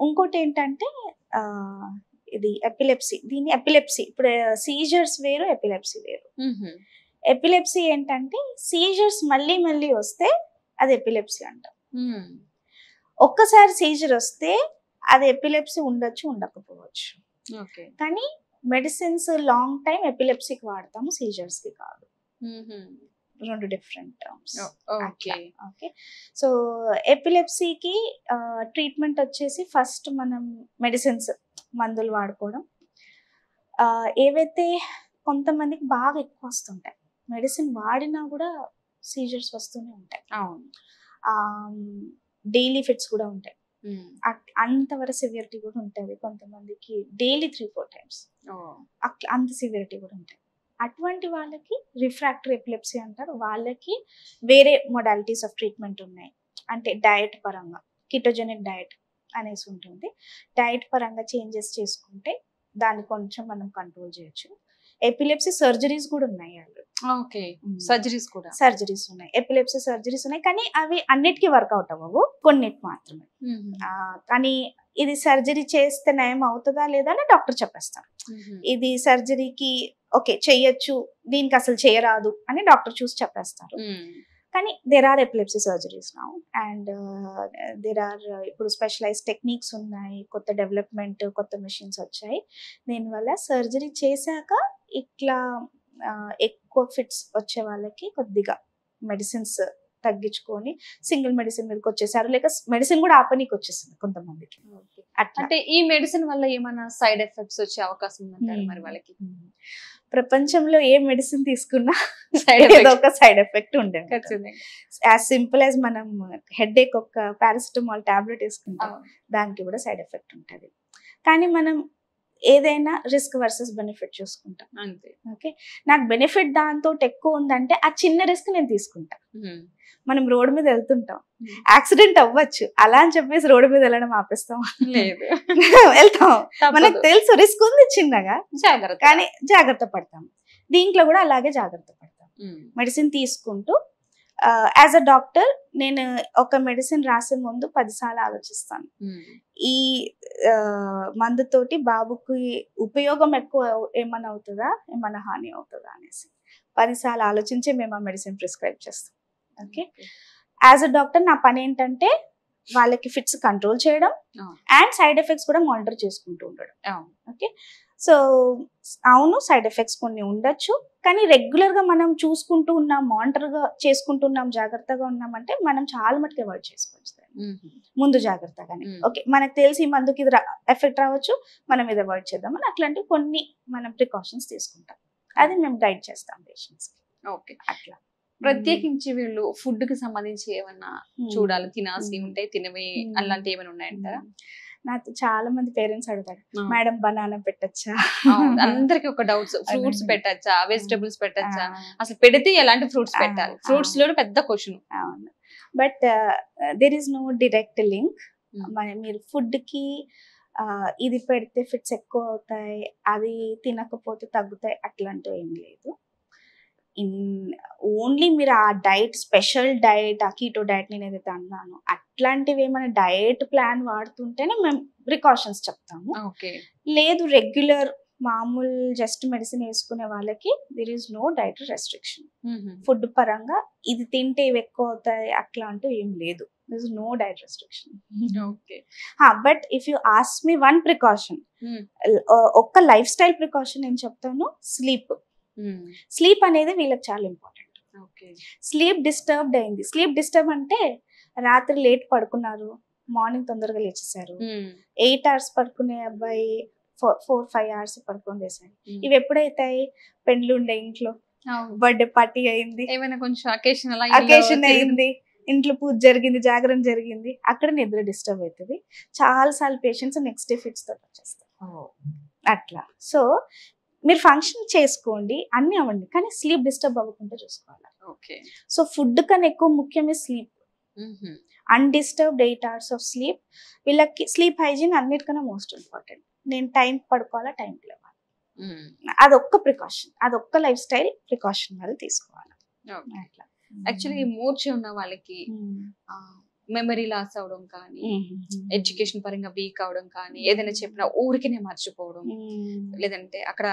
ఇంకోటి ఏంటంటే ఇది ఎపిలెప్సీ. దీని ఎపిలెప్సీ ఇప్పుడు సీజర్స్ వేరు, ఎపిలెప్సీ వేరు. ఎపిలెప్సీ ఏంటంటే సీజర్స్ మళ్ళీ మళ్ళీ వస్తే అది ఎపిలెప్సీ అంటాం. ఒక్కసారి సీజర్ వస్తే అది ఎపిలెప్సీ ఉండొచ్చు, ఉండకపోవచ్చు. కానీ మెడిసిన్స్ లాంగ్ టైం ఎపిలెప్సీకి వాడతాము, సీజర్స్ కి కాదు. 2 డిఫరెంట్ టర్మ్స్. ఓకే, సో ఎపిలెప్సీకి ట్రీట్మెంట్ వచ్చేసి ఫస్ట్ మనం మెడిసిన్స్, మందులు వాడుకోవడం. ఏవైతే కొంతమందికి బాగా ఎక్కువ వస్తుంటాయి, మెడిసిన్ వాడినా కూడా సీజర్స్ వస్తూనే ఉంటాయి. డైలీ ఫిట్స్ కూడా ఉంటాయి, అంతవరకు సివియరిటీ కూడా ఉంటుంది. కొంతమందికి డైలీ 3-4 టైమ్స్ అంత సివియరిటీ కూడా ఉంటాయి. అటువంటి వాళ్ళకి రిఫ్రాక్టరీ ఎపిలెప్సీ అంటారు. వాళ్ళకి వేరే మొడాలిటీస్ ఆఫ్ ట్రీట్మెంట్ ఉన్నాయి. అంటే డయట్ పరంగా కిటోజెనిక్ డయట్ అనేసి ఉంటుంది. డయట్ పరంగా చేంజెస్ చేసుకుంటే దాన్ని కొంచెం మనం కంట్రోల్ చేయొచ్చు. ఎపిలెప్సీ సర్జరీస్ కూడా ఉన్నాయి. సర్జరీస్ ఉన్నాయి, ఎపిలెప్సీ సర్జరీస్ ఉన్నాయి. కానీ అవి అన్నిటికీ వర్కౌట్ అవ్వవు, కొన్నిటి మాత్రమే. కానీ ఇది సర్జరీ చేస్తే నయం అవుతుందా లేదా అని డాక్టర్ చెప్పేస్తారు. ఇది సర్జరీకి ఓకే చెయ్యొచ్చు, దీనికి అసలు చేయరాదు అని డాక్టర్ చూసి చెప్పేస్తారు. కానీ there are epilepsy surgeries now, and there are ఇప్పుడు స్పెషలైజ్ టెక్నిక్స్ ఉన్నాయి, కొత్త డెవలప్మెంట్, కొత్త మెషిన్స్ వచ్చాయి. దీనివల్ల సర్జరీ చేశాక ఇట్లా ఎక్కువ ఫిట్స్ వచ్చే వాళ్ళకి కొద్దిగా మెడిసిన్స్ తగ్గించుకొని సింగిల్ మెడిసిన్ మీదకి వచ్చేసారు, లేక మెడిసిన్ కూడా ఆపనీకి వచ్చేసింది కొంతమందికి. అంటే ఈ మెడిసిన్ వల్ల ఏమైనా సైడ్ ఎఫెక్ట్స్ వచ్చే అవకాశం ఉందంటారు మరి వాళ్ళకి? ప్రపంచంలో ఏ మెడిసిన్ తీసుకున్నా ఏదో ఒక సైడ్ ఎఫెక్ట్ ఉంటుంది. యాజ్ సింపుల్ యాజ్ మనం హెడ్ ఏక్ ఒక పారాసిటమాల్ టాబ్లెట్ వేసుకుంటాం, దానికి కూడా సైడ్ ఎఫెక్ట్ ఉంటుంది. కానీ మనం ఏదైనా రిస్క్ వర్సెస్ బెనిఫిట్ చూసుకుంటాం అంతే. ఓకే, నాకు బెనిఫిట్ దాంతో ఎక్కువ ఉందంటే ఆ చిన్న రిస్క్ నేను తీసుకుంటా. మనం రోడ్డు మీద వెళ్తుంటాం, యాక్సిడెంట్ అవ్వచ్చు, అలా అని చెప్పేసి రోడ్డు మీద వెళ్ళడం ఆపేస్తాం? లేదు, వెళ్తాం. మనకు తెలుసు రిస్క్ ఉంది చిన్నగా, కానీ జాగ్రత్త పడతాం. దీంట్లో కూడా అలాగే జాగ్రత్త పడతాం. మెడిసిన్ తీసుకుంటూ యాజ్ అ డాక్టర్ నేను ఒక మెడిసిన్ రాసే ముందు 10 సార్లు ఆలోచిస్తాను, ఈ మందుతోటి బాబుకి ఉపయోగం ఎక్కువ ఏమైనా అవుతుందా, ఏమైనా హాని అవుతుందా అనేసి 10 సార్లు ఆలోచించి మేము ఆ మెడిసిన్ ప్రిస్క్రైబ్ చేస్తాం. ఓకే, యాజ్ అ డాక్టర్ నా పని ఏంటంటే వాళ్ళకి ఫిట్స్ కంట్రోల్ చేయడం అండ్ సైడ్ ఎఫెక్ట్స్ కూడా మానిటర్ చేసుకుంటూ ఉండడం. ఓకే, సో అవును సైడ్ ఎఫెక్ట్స్ కొన్ని ఉండొచ్చు, కానీ రెగ్యులర్ గా మనం చూసుకుంటూ ఉన్నాం, మానిటర్ గా చేసుకుంటున్నాం, జాగ్రత్తగా ఉన్నామంటే మనం చాలా మటుకు అవాయిడ్ చేసుకోవచ్చు ముందు జాగ్రత్తగానే. ఓకే, మనకు తెలిసి ఈ మందుకి ఇది ఎఫెక్ట్ రావచ్చు, మనం ఇది అవాయిడ్ చేద్దామని అట్లాంటివి కొన్ని మనం ప్రికాషన్స్ తీసుకుంటాం. అది మేము గైడ్ చేస్తాం పేషెంట్స్ కి. ఓకే, అట్లా ప్రత్యేకించి వీళ్ళు ఫుడ్ కి సంబంధించి ఏమన్నా చూడాలి, తినాల్సి ఉంటాయి, తినవి అలాంటివి ఏమైనా ఉన్నాయంటారా? నాకు చాలా మంది పేరెంట్స్ అడుగుతారు, మేడం బనానా పెట్టచ్చా? అందరికి ఒక డౌట్స్, ఫ్రూట్స్ పెట్టచ్చా, వెజిటబుల్స్ పెట్టచ్చా, అసలు పెడితే ఎలాంటి ఫ్రూట్స్ పెట్టాలి? ఫ్రూట్స్ లో పెద్ద క్వశ్చన్. అవును, but there is no direct link. మీరు ఫుడ్ కి ఇది పెడితే ఫిట్స్ ఎక్కువ అవుతాయి, అది తినకపోతే తగ్గుతాయి అట్లాంటివి ఏం లేదు. ఓన్లీ మీరు ఆ డైట్, స్పెషల్ డైట్, ఆ కీటో డైట్ నేను ఏదైతే అన్నాను అట్లాంటివి ఏమైనా డైట్ ప్లాన్ వాడుతుంటేనే మేము ప్రికాషన్స్ చెప్తాము. లేదు రెగ్యులర్ మామూలు జస్ట్ మెడిసిన్ వేసుకునే వాళ్ళకి there is no diet restriction. Food పరంగా ఇది తింటే ఇవి ఎక్కువ అవుతాయి అట్లా అంటూ ఏం లేదు. there is no diet restriction. Okay. But if you ask me one precaution, ఒక్క లైఫ్ స్టైల్ ప్రికాషన్ నేను చెప్తాను, స్లీప్. స్లీప్ అనేది వీళ్ళకి చాలా ఇంపార్టెంట్. స్లీప్ డిస్టర్బ్డ్ అయింది, స్లీప్ డిస్టర్బ్ అంటే రాత్రి లేట్ పడుకున్నారు, మార్నింగ్ తొందరగా లేచేసారు, 8 hours పడుకునే అబ్బాయి 4-5 hours పడుకొని చేశారు. ఇవి ఎప్పుడైతాయి? పెండ్లు ఉండే ఇంట్లో, బర్త్డే పార్టీ అయింది, ఏమైనా కొంచెం అకేషన్ అయింది, ఇంట్లో పూజ జరిగింది, జాగరణ జరిగింది, అక్కడ నిద్ర డిస్టర్బ్ అవుతుంది. చాలా సార్లు పేషెంట్స్ నెక్స్ట్ డే ఫిట్స్ తోటి వచ్చేస్తారు అట్లా. సో మీరు ఫంక్షన్ చేసుకోండి, అన్ని అవ్వండి, కానీ స్లీప్ డిస్టర్బ్ అవ్వకుండా చూసుకోవాలి. సో ఫుడ్ కన్నా ఎక్కువ ముఖ్యమే sleep. Undisturbed 8 hours of sleep. వీళ్ళకి స్లీప్ హైజీన్ అన్నిటికన్నా మోస్ట్ ఇంపార్టెంట్. నేను టైం పడుకోవాలా, టైంకి లేవాలి, అదొక్క ప్రికాషన్, అదొక్క లైఫ్ స్టైల్ ప్రికాషన్ వాళ్ళు తీసుకోవాలి. అట్లా యాక్చువల్లీ మూర్ఛ ఉన్న వాళ్ళకి మెమరీ లాస్ అవడం కానీ, ఎడ్యుకేషన్ పరంగా వీక్ అవడం కానీ, ఏదైనా చెప్పినా ఊరికినే మర్చిపోవడం, లేదంటే అక్కడ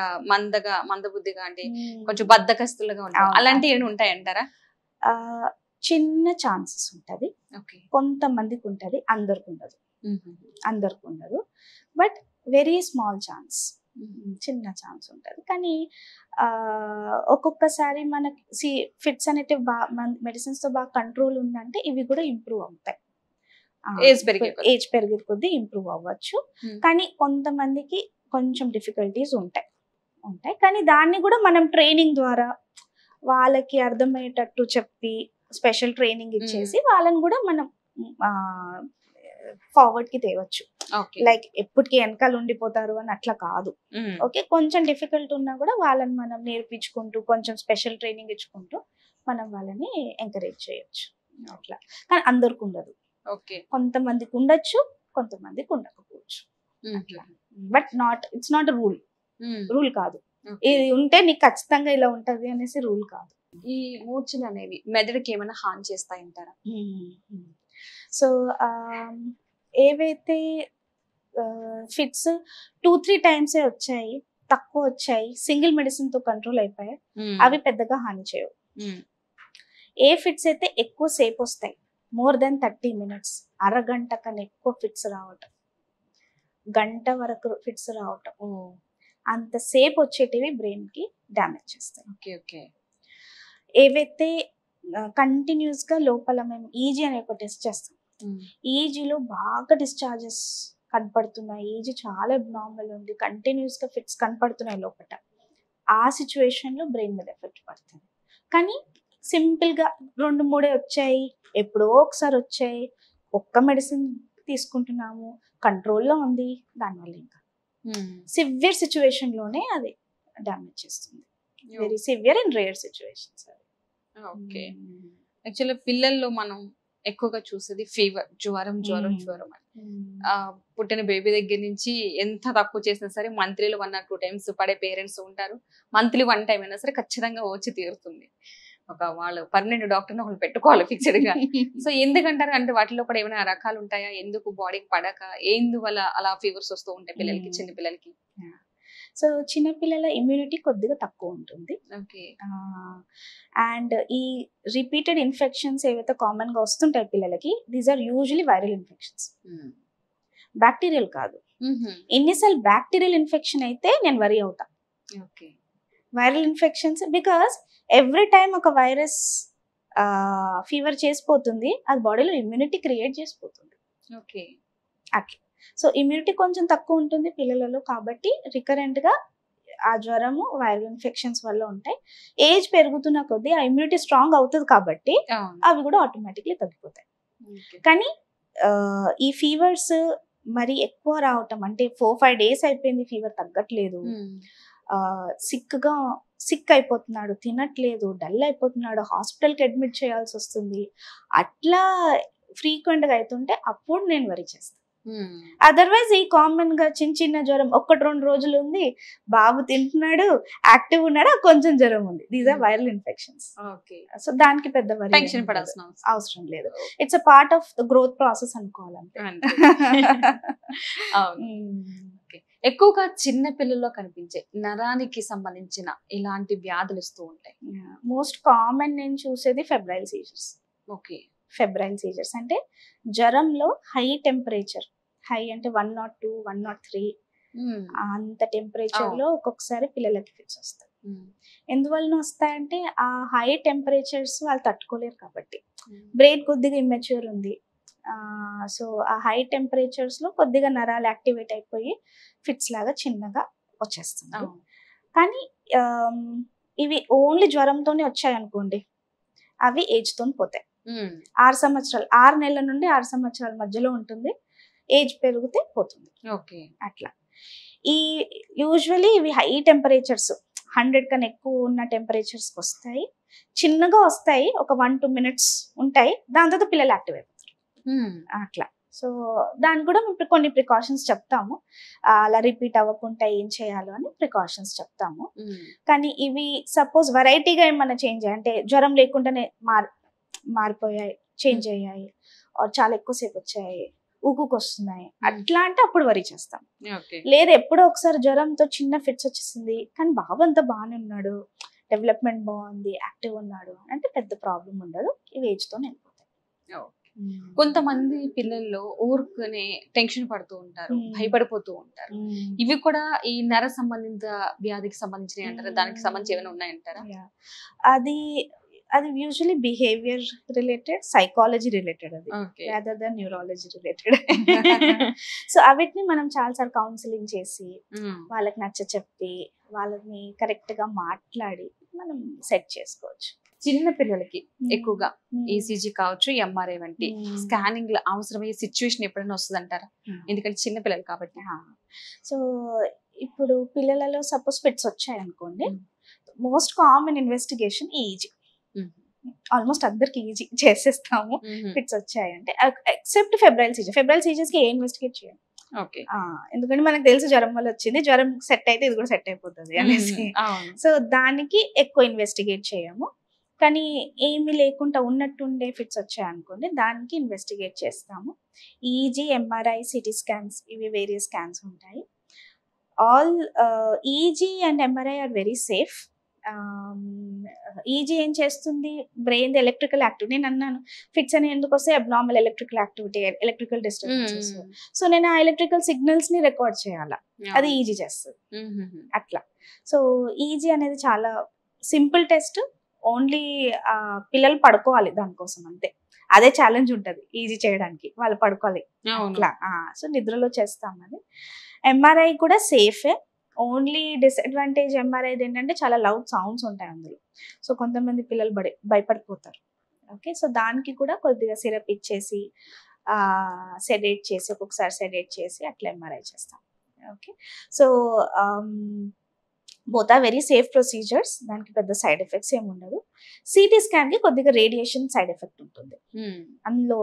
మందబుద్ధిగా అంటే కొంచెం బద్ధకస్తులుగా ఉంటారు, అలాంటివి ఏమైనా ఉంటాయంటారా? చిన్న ఛాన్సెస్ ఉంటది, కొంతమందికి ఉంటది, అందరికి ఉండదు. బట్ వెరీ స్మాల్ ఛాన్స్, చిన్న ఛాన్స్ ఉంటది. కానీ ఒక్కొక్కసారి మనకి ఫిట్స్ అనేటివి మెడిసిన్స్ తో బాగా కంట్రోల్ ఉందంటే ఇవి కూడా ఇంప్రూవ్ అవుతాయి. ఏజ్ పెరిగే కొద్దీ ఇంప్రూవ్ అవ్వచ్చు. కానీ కొంతమందికి కొంచెం డిఫికల్టీస్ ఉంటాయి. కానీ దాన్ని కూడా మనం ట్రైనింగ్ ద్వారా వాళ్ళకి అర్థమయ్యేటట్టు చెప్పి స్పెషల్ ట్రైనింగ్ ఇచ్చేసి వాళ్ళని కూడా మనం ఫార్వర్డ్ కి తేవచ్చు. లైక్ ఎప్పటికీ వెనకాల ఉండిపోతారు అని అట్లా కాదు. ఓకే, కొంచెం డిఫికల్ట్ ఉన్నా కూడా వాళ్ళని మనం నేర్పించుకుంటూ కొంచెం స్పెషల్ ట్రైనింగ్ ఇచ్చుకుంటూ మనం వాళ్ళని ఎంకరేజ్ చేయొచ్చు అట్లా. కానీ అందరికి ఉండదు, కొంతమందికి ఉండొచ్చు, కొంతమందికి ఉండకపోవచ్చు అట్లా. బట్ ఇట్స్ నాట్ రూల్ కాదు. ఇది ఉంటే నీకు ఖచ్చితంగా ఇలా ఉంటది అనేసి రూల్ కాదు. ఈ మూర్ఛలు అనేవి మెదడుకి ఏమైనా హాని చేస్తాయంటారా? సో ఏవైతే ఫిట్స్ 2-3 times వచ్చాయి, తక్కువ వచ్చాయి, సింగిల్ మెడిసిన్ తో కంట్రోల్ అయిపోయాయి, అవి పెద్దగా హాని చేయవు. ఏ ఫిట్స్ అయితే ఎక్కువ సేపు వస్తాయి, మోర్ దెన్ 30 minutes, అరగంట కన్నా ఎక్కువ ఫిట్స్ రావటం, గంట వరకు ఫిట్స్ రావటం, అంతసేపు వచ్చేటివి బ్రెయిన్ కి డ్యామేజ్ చేస్తాయి. ఏవైతే కంటిన్యూస్ గా లోపల మేము ఈజీ అనే ఒక టెస్ట్ చేస్తాం, ఈజీలో బాగా డిశ్చార్జెస్ కనపడుతున్నాయి, ఈజీ చాలా అబ్నార్మల్ ఉంది, కంటిన్యూస్ గా ఫిట్స్ కనపడుతున్నాయి లోపల, ఆ సిచ్యువేషన్ లో బ్రెయిన్ మీద ఎఫెక్ట్ పడుతుంది. కానీ సింపుల్ గా 2-3 వచ్చాయి, ఎప్పుడో ఒకసారి వచ్చాయి, ఒక్క మెడిసిన్ తీసుకుంటున్నాము, కంట్రోల్లో ఉంది, దానివల్ల ఇంకా సివియర్ సిచ్యువేషన్ లోనే అది డ్యామేజ్ చేస్తుంది. Very severe and rare situations. Okay, actually పిల్లల్లో మనం ఎక్కువగా చూసేది ఫీవర్, జ్వరం అని. పుట్టిన బేబీ దగ్గర నుంచి ఎంత తక్కువ చేసినా సరే మంత్లీలో 1 or 2 times పడే పేరెంట్స్ ఉంటారు. మంత్లీ 1 time అయినా సరే ఖచ్చితంగా వచ్చి తీరుతుంది. వాళ్ళు పర్మనెంట్ డాక్టర్ని ఒకళ్ళు పెట్టుకోవాలి ఫిక్స్డ్ గా. సో ఎందుకంటారు అంటే వాటిలో కూడా ఏమైనా రకాలు ఉంటాయా? ఎందుకు బాడీకి పడక ఎందువల్ల అలా ఫీవర్స్ వస్తూ ఉంటాయి పిల్లలకి, చిన్న పిల్లలకి? సో చిన్నపిల్లల ఇమ్యూనిటీ కొద్దిగా తక్కువ ఉంటుంది. అండ్ ఈ రిపీటెడ్ ఇన్ఫెక్షన్స్ ఏవైతే కామన్ గా వస్తుంటాయి పిల్లలకి, these are usually viral infections, bacterial కాదు. ఎన్నిసార్లు బ్యాక్టీరియల్ ఇన్ఫెక్షన్ అయితే నేను వరీ అవుతా. Viral infections because every time ఒక వైరస్ ఫీవర్ చేసిపోతుంది, అది బాడీలో ఇమ్యూనిటీ క్రియేట్ చేసిపోతుంది. అట్లా సో ఇమ్యూనిటీ కొంచెం తక్కువ ఉంటుంది పిల్లలలో, కాబట్టి రికరెంట్ గా ఆ జ్వరము వైరల్ ఇన్ఫెక్షన్స్ వల్ల ఉంటాయి. ఏజ్ పెరుగుతున్న కొద్దీ ఆ ఇమ్యూనిటీ స్ట్రాంగ్ అవుతుంది కాబట్టి అవి కూడా ఆటోమేటిక్లీ తగ్గిపోతాయి. కానీ ఈ ఫీవర్స్ మరి ఎక్కువ రావటం అంటే 4-5 days అయిపోయింది, ఫీవర్ తగ్గట్లేదు, సిక్ అయిపోతున్నాడు, తినట్లేదు, డల్ అయిపోతున్నాడు, హాస్పిటల్కి అడ్మిట్ చేయాల్సి వస్తుంది, అట్లా ఫ్రీక్వెంట్ గా అవుతుంటే అప్పుడు నేను వరి చేస్తాను. అదర్వైజ్ ఈ కామన్ గా చిన్న జ్వరం 1-2 రోజులు ఉంది, బాబు తింటున్నాడు, యాక్టివ్ ఉన్నాడు, కొంచెం జ్వరం ఉంది, these are viral infections. So దానికి పెద్ద టెన్షన్ పడాల్సిన అవసరం లేదు. It's a part of the growth process అనుకోవాలంటే. ఎక్కువగా చిన్న పిల్లల్లో కనిపించే నరానికి సంబంధించిన ఇలాంటి వ్యాధులు వస్తూ ఉంటాయి. మోస్ట్ కామన్ నేను చూసేది ఫెబ్రైల్ సీజర్స్. ఫెబ్రైల్ సీజర్స్ అంటే జ్వరంలో హై టెంపరేచర్, హై అంటే 102, 103 అంత టెంపరేచర్ లో ఒక్కొక్కసారి పిల్లలకి ఫిట్స్ వస్తాయి. ఎందువలన వస్తాయంటే ఆ హై టెంపరేచర్స్ వాళ్ళు తట్టుకోలేరు కాబట్టి. బ్రెయిన్ కొద్దిగా ఇమ్మెచ్యూర్ ఉంది, సో ఆ హై టెంపరేచర్స్ లో కొద్దిగా నరాలు యాక్టివేట్ అయిపోయి ఫిట్స్ లాగా చిన్నగా వచ్చేస్తుంది. కానీ ఇవి ఓన్లీ జ్వరంతోనే వచ్చాయి అనుకోండి, అవి ఏజ్ తో పోతాయి. 6 సంవత్సరాలు, 6 నెలల నుండి 6 సంవత్సరాల మధ్యలో ఉంటుంది, ఏజ్ పెరిగితే పోతుంది. అట్లా ఈ యూజువలీ ఇవి హై టెంపరేచర్స్ 100 కన్నా ఎక్కువ ఉన్న టెంపరేచర్స్కి వస్తాయి, చిన్నగా వస్తాయి, ఒక 1-2 minutes ఉంటాయి, దాని తర్వాత పిల్లలు యాక్టివ్ అయిపోతారు. అట్లా సో దానికి కూడా మేము కొన్ని ప్రికాషన్స్ చెప్తాము, అలా రిపీట్ అవ్వకుండా ఏం చేయాలో అని ప్రికాషన్స్ చెప్తాము. కానీ ఇవి సపోజ్ వెరైటీగా ఏమన్నా చేంజ్ అయ్యాయి అంటే జ్వరం లేకుండానే మారిపోయాయి, చేంజ్ అయ్యాయి, చాలా ఎక్కువసేపు వచ్చాయి, ఊకుకు వస్తున్నాయి, అట్లా అంటే అప్పుడు వరీ చేస్తాం. లేదా ఎప్పుడో ఒకసారి జ్వరంతో చిన్న ఫిట్స్ వచ్చేసింది కానీ బాబు అంతా బాగానే ఉన్నాడు, డెవలప్మెంట్ బాగుంది, యాక్టివ్ ఉన్నాడు అంటే పెద్ద ప్రాబ్లం ఉండదు, ఇవి ఏజ్ తో వెళ్ళిపోతాయి. కొంతమంది పిల్లల్లో ఊరుకునే టెన్షన్ పడుతూ ఉంటారు, భయపడిపోతూ ఉంటారు. ఇవి కూడా ఈ నర సంబంధిత వ్యాధికి సంబంధించినవి అంటారా? దానికి సంబంధించి ఏమైనా ఉన్నాయంటారా? అది usually behaviour related, psychology related, అది rather than neurology related. So అవిటిని మనం చాలాసార్లు కౌన్సిలింగ్ చేసి వాళ్ళకి నచ్చ చెప్పి వాళ్ళని కరెక్ట్ గా మాట్లాడి మనం సెట్ చేసుకోవచ్చు. చిన్న పిల్లలకి ఎక్కువగా ఈసీజీ కావచ్చు, ఎంఆర్ఐ వంటి స్కానింగ్ అవసరమయ్యే సిచ్యువేషన్ ఎప్పుడైనా వస్తుంది అంటారా? ఎందుకంటే చిన్న పిల్లలు కాబట్టి. సో ఇప్పుడు పిల్లలలో సపోజ్ ఫిట్స్ వచ్చాయి అనుకోండి, most common investigation easy, almost అందరికి ఈజీ చేసేస్తాము. ఫిట్స్ వచ్చాయంటే ఎక్సెప్ట్ ఫెబ్రైల్ సీజర్స్ కి ఏ ఇన్వెస్టిగేట్ చేయాలి, ఎందుకంటే మనకు తెలుసు జ్వరం వల్ల వచ్చింది, జ్వరం సెట్ అయితే ఇది కూడా సెట్ అయిపోతుంది అనేసి. సో దానికి ఎక్కువ ఇన్వెస్టిగేట్ చేయము. కానీ ఏమి లేకుండా ఉన్నట్టుండే ఫిట్స్ వచ్చాయి అనుకోండి, దానికి ఇన్వెస్టిగేట్ చేస్తాము. ఈజీ, ఎంఆర్ఐ, సిటీ స్కాన్స్, ఇవి వేరియస్ స్కాన్స్ ఉంటాయి. All EEG and MRI are very safe. EEG ఏం చేస్తుంది, బ్రెయిన్ ఎలక్ట్రికల్ యాక్టివిటీ, నేను అన్నాను ఫిట్స్ అని ఎందుకు వస్తే abnormal electrical activity, electrical disturbances, so నేను ఆ ఎలక్ట్రికల్ సిగ్నల్స్ ని రికార్డ్ చేయాలా, అది ఈజీ చేస్తుంది. అట్లా సో ఈజీ అనేది చాలా సింపుల్ టెస్ట్, ఓన్లీ పిల్లలు పడుకోవాలి దానికోసం అంతే, అదే ఛాలెంజ్ ఉంటుంది ఈజీ చేయడానికి, వాళ్ళు పడుకోవాలి అట్లా. సో నిద్రలో చేస్తాం అది. ఎంఆర్ఐ కూడా సేఫే, ఓన్లీ డిసడ్వాంటేజ్ ఎంఆర్ఐ ఏంటంటే చాలా లౌడ్ సౌండ్స్ ఉంటాయి అందులో, సో కొంతమంది పిల్లలు భయపడిపోతారు. ఓకే, సో దానికి కూడా కొద్దిగా సిరప్ ఇచ్చేసి సెడేట్ చేసి, ఒక్కొక్కసారి సెడేట్ చేసి అట్లా ఎంఆర్ఐ చేస్తాం. Okay, so both are very safe procedures, దానికి పెద్ద సైడ్ ఎఫెక్ట్స్ ఏమి ఉండదు. సిటీ స్కాన్ కి కొద్దిగా రేడియేషన్ సైడ్ ఎఫెక్ట్ ఉంటుంది, అందులో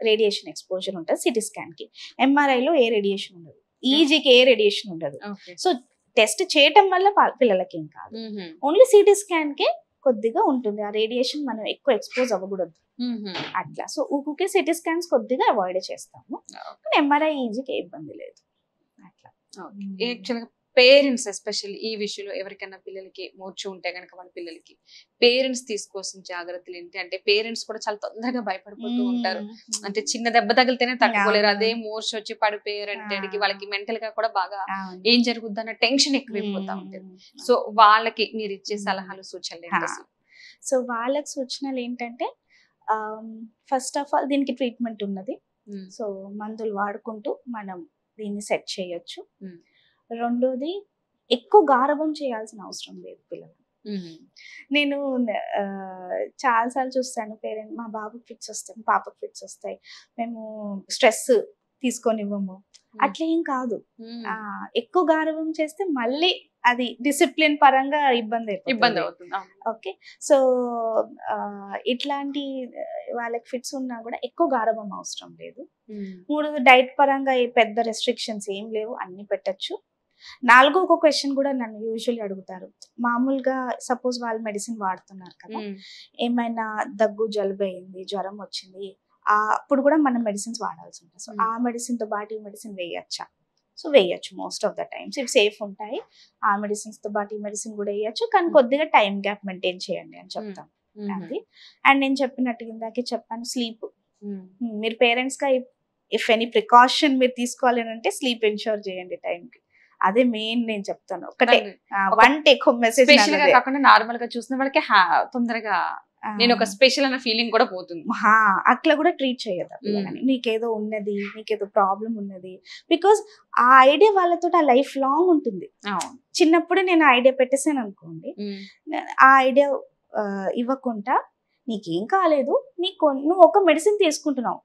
రేడియేషన్ ఎక్స్పోజర్ ఉంటుంది సిటీ స్కాన్ కి. ఎంఆర్ఐలో ఏ రేడియేషన్ ఉండదు, ఈజీకి ఏ రేడియేషన్ ఉండదు. సో టెస్ట్ చేయటం వల్ల పిల్లలకి ఏం కాదు, ఓన్లీ సిటీ స్కాన్ కే కొద్దిగా ఉంటుంది, ఆ రేడియేషన్ మనం ఎక్కువ ఎక్స్పోజ్ అవ్వకూడదు అట్లా. సో ఊకే సిటీ స్కాన్స్ కొద్దిగా అవాయిడ్ చేస్తాము, ఎంఆర్ఐ ఈజీకి ఏ ఇబ్బంది లేదు అట్లా. యాక్చువల్గా పేరెంట్స్ ఎస్పెషల్లీ ఈ విషయంలో ఎవరికైనా పిల్లలకి మూర్ఛ ఉంటే కనుక వాళ్ళ పిల్లలకి పేరెంట్స్ తీసుకోవాల్సిన జాగ్రత్తలు ఏంటి అంటే, పేరెంట్స్ కూడా చాలా తొందరగా భయపడిపోతూ ఉంటారు, అంటే చిన్న దెబ్బ తగిలితేనే తట్టుకోలేరు, అదే మూర్ఛ వచ్చి పడిపోయారంటే వాళ్ళకి మెంటల్ గా కూడా బాగా ఏం జరుగుద్ది అన్న టెన్షన్ ఎక్కువైపోతా ఉంటుంది. సో వాళ్ళకి మీరు ఇచ్చే సలహాలు, సూచనలు ఏంటి? సో వాళ్ళకి సూచనలు ఏంటంటే, ఫస్ట్ ఆఫ్ ఆల్ దీనికి ట్రీట్మెంట్ ఉన్నది, సో మందులు వాడుకుంటూ మనం దీన్ని సెట్ చేయొచ్చు. రెండోది, ఎక్కువ గారభం చేయాల్సిన అవసరం లేదు పిల్లలు. నేను చాలాసార్లు చూస్తాను పేరెంట్, మా బాబుకి ఫిట్స్ వస్తాయి, పాపకు ఫిట్స్ వస్తాయి, మేము స్ట్రెస్ తీసుకొనివ్వము, అట్లా ఏం కాదు. ఎక్కువ గారభం చేస్తే మళ్ళీ అది డిసిప్లిన్ పరంగా ఇబ్బంది అవుతుంది. ఓకే, సో ఇట్లాంటి వాళ్ళకి ఫిట్స్ ఉన్నా కూడా ఎక్కువ గారభం అవసరం లేదు. మూడోది, డైట్ పరంగా పెద్ద రెస్ట్రిక్షన్స్ ఏం లేవు, అన్ని పెట్టచ్చు. నాలుగో ఒక క్వశ్చన్ కూడా నన్ను యూజువల్లీ అడుగుతారు, మామూలుగా సపోజ్ వాళ్ళు మెడిసిన్ వాడుతున్నారు కదా, ఏమైనా దగ్గు, జలుబు అయింది, జ్వరం వచ్చింది, అప్పుడు కూడా మనం మెడిసిన్స్ వాడాల్సి ఉంటుంది, సో ఆ మెడిసిన్ తో పాటు ఈ మెడిసిన్ వేయచ్చా? సో వేయచ్చు, మోస్ట్ ఆఫ్ ద టైమ్స్ ఇవి సేఫ్ ఉంటాయి, ఆ మెడిసిన్స్ తో పాటు ఈ మెడిసిన్ కూడా వేయచ్చు, కానీ కొద్దిగా టైం గ్యాప్ మెయింటైన్ చేయండి అని చెప్తాం. అది. అండ్ నేను చెప్పినట్టు ఇందాకే చెప్పాను, స్లీప్. మీరు పేరెంట్స్ గా ఇఫ్ ఎనీ ప్రికాషన్ మీరు తీసుకోవాలి అంటే స్లీప్ ఎన్షూర్ చేయండి టైంకి. అదే మెయిన్ నేను చెప్తాను. ఒకటే one take home message. Special గా కాకుండా నార్మల్ గా చూసిన వాళ్ళకి తొందరగా నేను ఒక స్పెషల్ అన్న ఫీలింగ్ కూడా పోతుంది. అట్లా కూడా ట్రీట్ చేయదు. నీకేదో ఉన్నది, నీకేదో ప్రాబ్లం ఉన్నది, బికాస్ ఆ ఐడియా వాళ్ళతో ఆ లైఫ్ లాంగ్ ఉంటుంది. చిన్నప్పుడు నేను ఐడియా పెట్టేసాను అనుకోండి, ఆ ఐడియా ఇవ్వకుండా నీకేం కాలేదు, నువ్వు ఒక మెడిసిన్ తీసుకుంటున్నావు,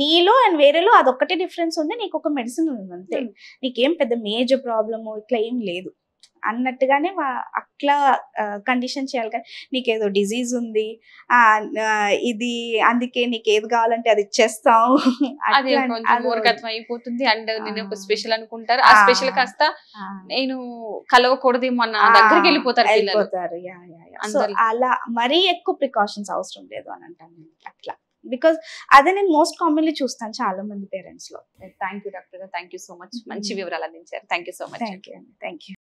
నీలో అండ్ వేరేలో అదొక్కటే డిఫరెన్స్ ఉంది, నీకు ఒక మెడిసిన్ ఉంది అంతే, నీకేం పెద్ద మేజర్ ప్రాబ్లము ఇట్లా ఏం లేదు అన్నట్టుగానే అట్లా కండిషన్ చేయాలి. కానీ నీకేదో డిజీజ్ ఉంది, ఇది అందుకే నీకు ఏది కావాలంటే అది ఇచ్చేస్తాం, మూర్ఖత్వం అయిపోతుంది. అండ్ నేను ఒక స్పెషల్ అనుకుంటారు, ఆ స్పెషల్ కాస్త నేను కలవకూడదేమో అన్న దగ్గరికి వెళ్ళిపోతారు. అలా మరీ ఎక్కువ ప్రికాషన్స్ అవసరం లేదు అని అంటాను అట్లా. బికాస్ అదే నేను మోస్ట్ కామన్లీ చూస్తాను చాలా మంది పేరెంట్స్ లో. థ్యాంక్ యూ డాక్టర్ గారు, థ్యాంక్ యూ సో మచ్, మంచి వివరాలు అందించారు. Thank you so much. Thank you.